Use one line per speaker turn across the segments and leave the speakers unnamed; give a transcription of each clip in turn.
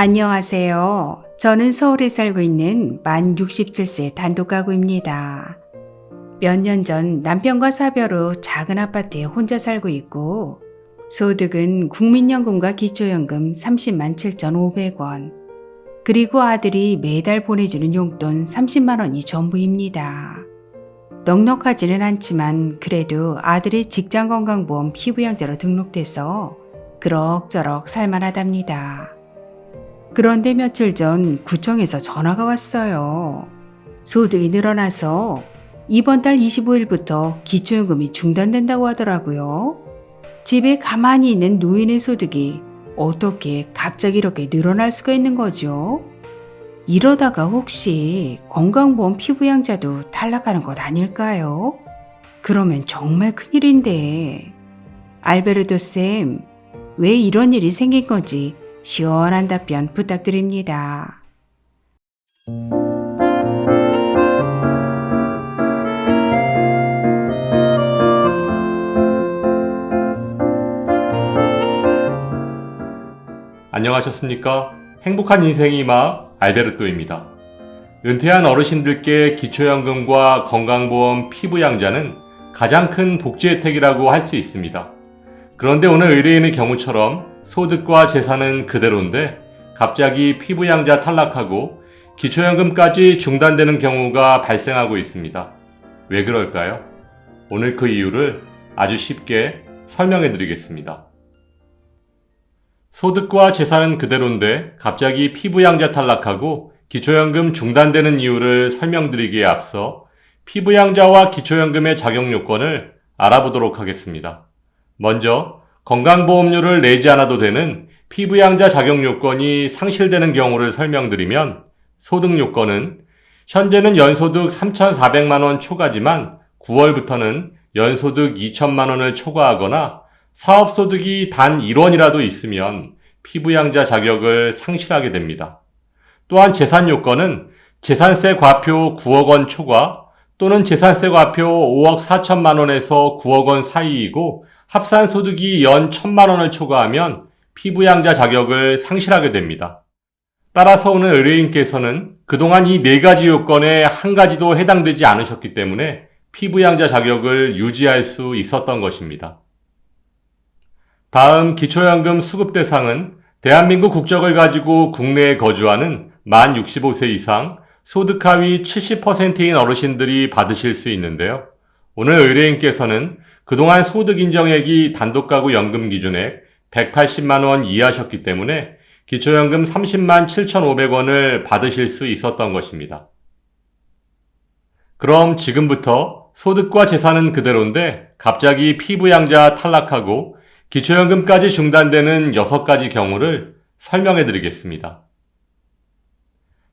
안녕하세요. 저는 서울에 살고 있는 만 67세 단독가구입니다. 몇 년 전 남편과 사별 후 작은 아파트에 혼자 살고 있고 소득은 국민연금과 기초연금 30만 7,500원 그리고 아들이 매달 보내주는 용돈 30만 원이 전부입니다. 넉넉하지는 않지만 그래도 아들의 직장건강보험 피부양자로 등록돼서 그럭저럭 살만하답니다. 그런데 며칠 전 구청에서 전화가 왔어요. 소득이 늘어나서 이번 달 25일부터 기초연금이 중단된다고 하더라고요. 집에 가만히 있는 노인의 소득이 어떻게 갑자기 이렇게 늘어날 수가 있는 거죠? 이러다가 혹시 건강보험 피부양자도 탈락하는 것 아닐까요? 그러면 정말 큰일인데. 알베르토 쌤, 왜 이런 일이 생긴 건지 시원한 답변 부탁드립니다.
안녕하셨습니까? 행복한 인생이 막 알베르토입니다. 은퇴한 어르신들께 기초연금과 건강보험 피부양자는 가장 큰 복지 혜택이라고 할 수 있습니다. 그런데 오늘 의뢰인의 경우처럼 소득과 재산은 그대로인데 갑자기 피부양자 탈락하고 기초연금까지 중단되는 경우가 발생하고 있습니다. 왜 그럴까요? 오늘 그 이유를 아주 쉽게 설명해 드리겠습니다. 소득과 재산은 그대로인데 갑자기 피부양자 탈락하고 기초연금 중단되는 이유를 설명드리기에 앞서 피부양자와 기초연금의 자격 요건을 알아보도록 하겠습니다. 먼저 건강보험료를 내지 않아도 되는 피부양자 자격 요건이 상실되는 경우를 설명드리면 소득 요건은 현재는 연소득 3,400만 원 초과지만 9월부터는 연소득 2천만 원을 초과하거나 사업소득이 단 1원이라도 있으면 피부양자 자격을 상실하게 됩니다. 또한 재산 요건은 재산세 과표 9억 원 초과 또는 재산세 과표 5억 4천만 원에서 9억 원 사이이고 합산 소득이 연 1,000만 원을 초과하면 피부양자 자격을 상실하게 됩니다. 따라서 오늘 의뢰인께서는 그동안 이 네 가지 요건에 한 가지도 해당되지 않으셨기 때문에 피부양자 자격을 유지할 수 있었던 것입니다. 다음 기초연금 수급 대상은 대한민국 국적을 가지고 국내에 거주하는 만 65세 이상 소득 하위 70%인 어르신들이 받으실 수 있는데요. 오늘 의뢰인께서는 그동안 소득 인정액이 단독가구 연금 기준액 180만 원 이하셨기 때문에 기초연금 30만 7,500원을 받으실 수 있었던 것입니다. 그럼 지금부터 소득과 재산은 그대로인데 갑자기 피부양자 탈락하고 기초연금까지 중단되는 6가지 경우를 설명해 드리겠습니다.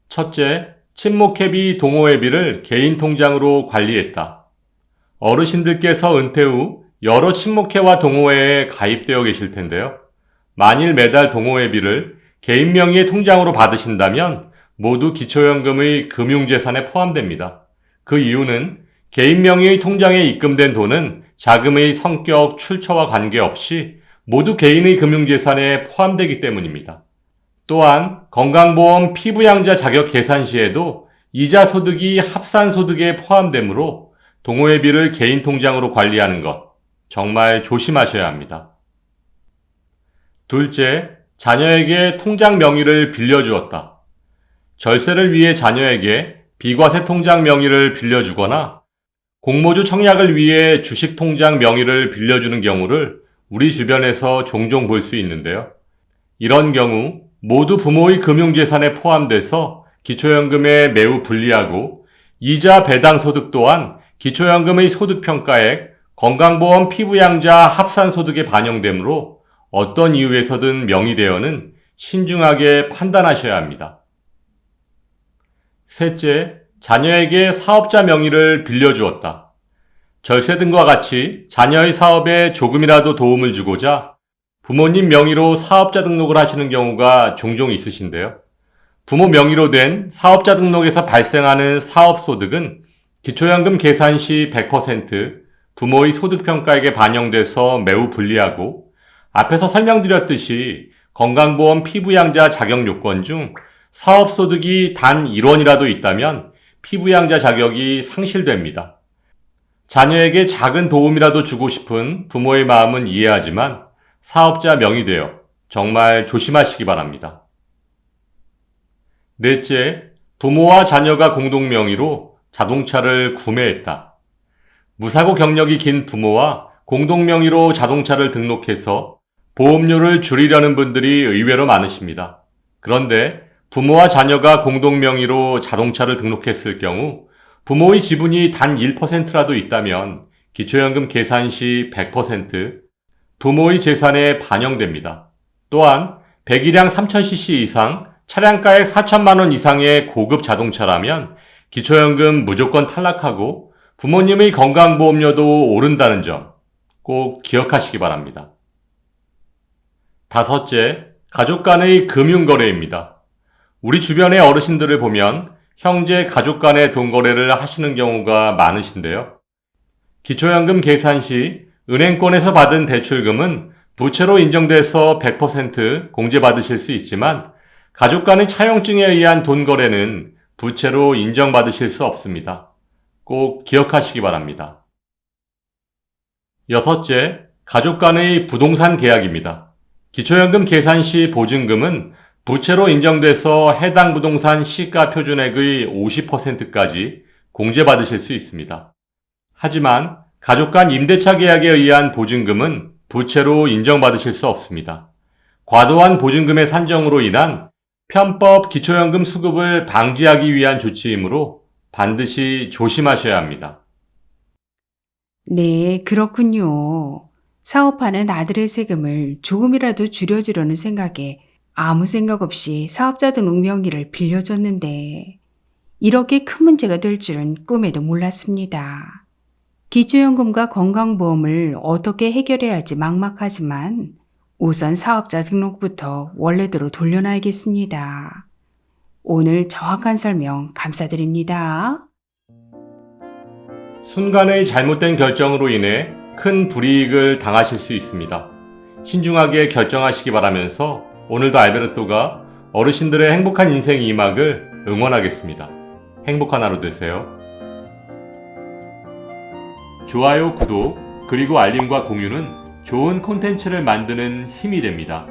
첫째, 친목회비, 동호회비를 개인 통장으로 관리했다. 어르신들께서 은퇴 후 여러 친목회와 동호회에 가입되어 계실 텐데요. 만일 매달 동호회비를 개인 명의의 통장으로 받으신다면 모두 기초연금의 금융재산에 포함됩니다. 그 이유는 개인 명의의 통장에 입금된 돈은 자금의 성격, 출처와 관계없이 모두 개인의 금융재산에 포함되기 때문입니다. 또한 건강보험 피부양자 자격 계산 시에도 이자 소득이 합산 소득에 포함되므로 동호회비를 개인 통장으로 관리하는 것 정말 조심하셔야 합니다. 둘째, 자녀에게 통장 명의를 빌려주었다. 절세를 위해 자녀에게 비과세 통장 명의를 빌려주거나 공모주 청약을 위해 주식 통장 명의를 빌려주는 경우를 우리 주변에서 종종 볼 수 있는데요. 이런 경우 모두 부모의 금융재산에 포함돼서 기초연금에 매우 불리하고 이자 배당 소득 또한 기초연금의 소득평가액, 건강보험 피부양자 합산소득에 반영되므로 어떤 이유에서든 명의대여는 신중하게 판단하셔야 합니다. 셋째, 자녀에게 사업자 명의를 빌려주었다. 절세 등과 같이 자녀의 사업에 조금이라도 도움을 주고자 부모님 명의로 사업자 등록을 하시는 경우가 종종 있으신데요. 부모 명의로 된 사업자 등록에서 발생하는 사업소득은 기초연금 계산 시 100% 부모의 소득평가액에 반영돼서 매우 불리하고 앞에서 설명드렸듯이 건강보험 피부양자 자격 요건 중 사업소득이 단 1원이라도 있다면 피부양자 자격이 상실됩니다. 자녀에게 작은 도움이라도 주고 싶은 부모의 마음은 이해하지만 사업자 명의되어 정말 조심하시기 바랍니다. 넷째, 부모와 자녀가 공동 명의로 자동차를 구매했다. 무사고 경력이 긴 부모와 공동 명의로 자동차를 등록해서 보험료를 줄이려는 분들이 의외로 많으십니다. 그런데 부모와 자녀가 공동 명의로 자동차를 등록했을 경우 부모의 지분이 단 1%라도 있다면 기초연금 계산 시 100% 부모의 재산에 반영됩니다. 또한 배기량 3000cc 이상, 차량가액 4천만 원 이상의 고급 자동차라면 기초연금 무조건 탈락하고 부모님의 건강보험료도 오른다는 점 꼭 기억하시기 바랍니다. 다섯째, 가족 간의 금융거래입니다. 우리 주변의 어르신들을 보면 형제 가족 간의 돈 거래를 하시는 경우가 많으신데요. 기초연금 계산 시 은행권에서 받은 대출금은 부채로 인정돼서 100% 공제받으실 수 있지만 가족 간의 차용증에 의한 돈 거래는 부채로 인정받으실 수 없습니다. 꼭 기억하시기 바랍니다. 여섯째, 가족 간의 부동산 계약입니다. 기초연금 계산 시 보증금은 부채로 인정돼서 해당 부동산 시가 표준액의 50%까지 공제받으실 수 있습니다. 하지만 가족 간 임대차 계약에 의한 보증금은 부채로 인정받으실 수 없습니다. 과도한 보증금의 산정으로 인한 편법 기초연금 수급을 방지하기 위한 조치이므로 반드시 조심하셔야 합니다.
네, 그렇군요. 사업하는 아들의 세금을 조금이라도 줄여주려는 생각에 아무 생각 없이 사업자 등록 명의를 빌려줬는데 이렇게 큰 문제가 될 줄은 꿈에도 몰랐습니다. 기초연금과 건강보험을 어떻게 해결해야 할지 막막하지만 우선 사업자 등록부터 원래대로 돌려놔야겠습니다. 오늘 정확한 설명 감사드립니다.
순간의 잘못된 결정으로 인해 큰 불이익을 당하실 수 있습니다. 신중하게 결정하시기 바라면서 오늘도 알베르토가 어르신들의 행복한 인생 2막을 응원하겠습니다. 행복한 하루 되세요. 좋아요, 구독, 그리고 알림과 공유는 좋은 콘텐츠를 만드는 힘이 됩니다.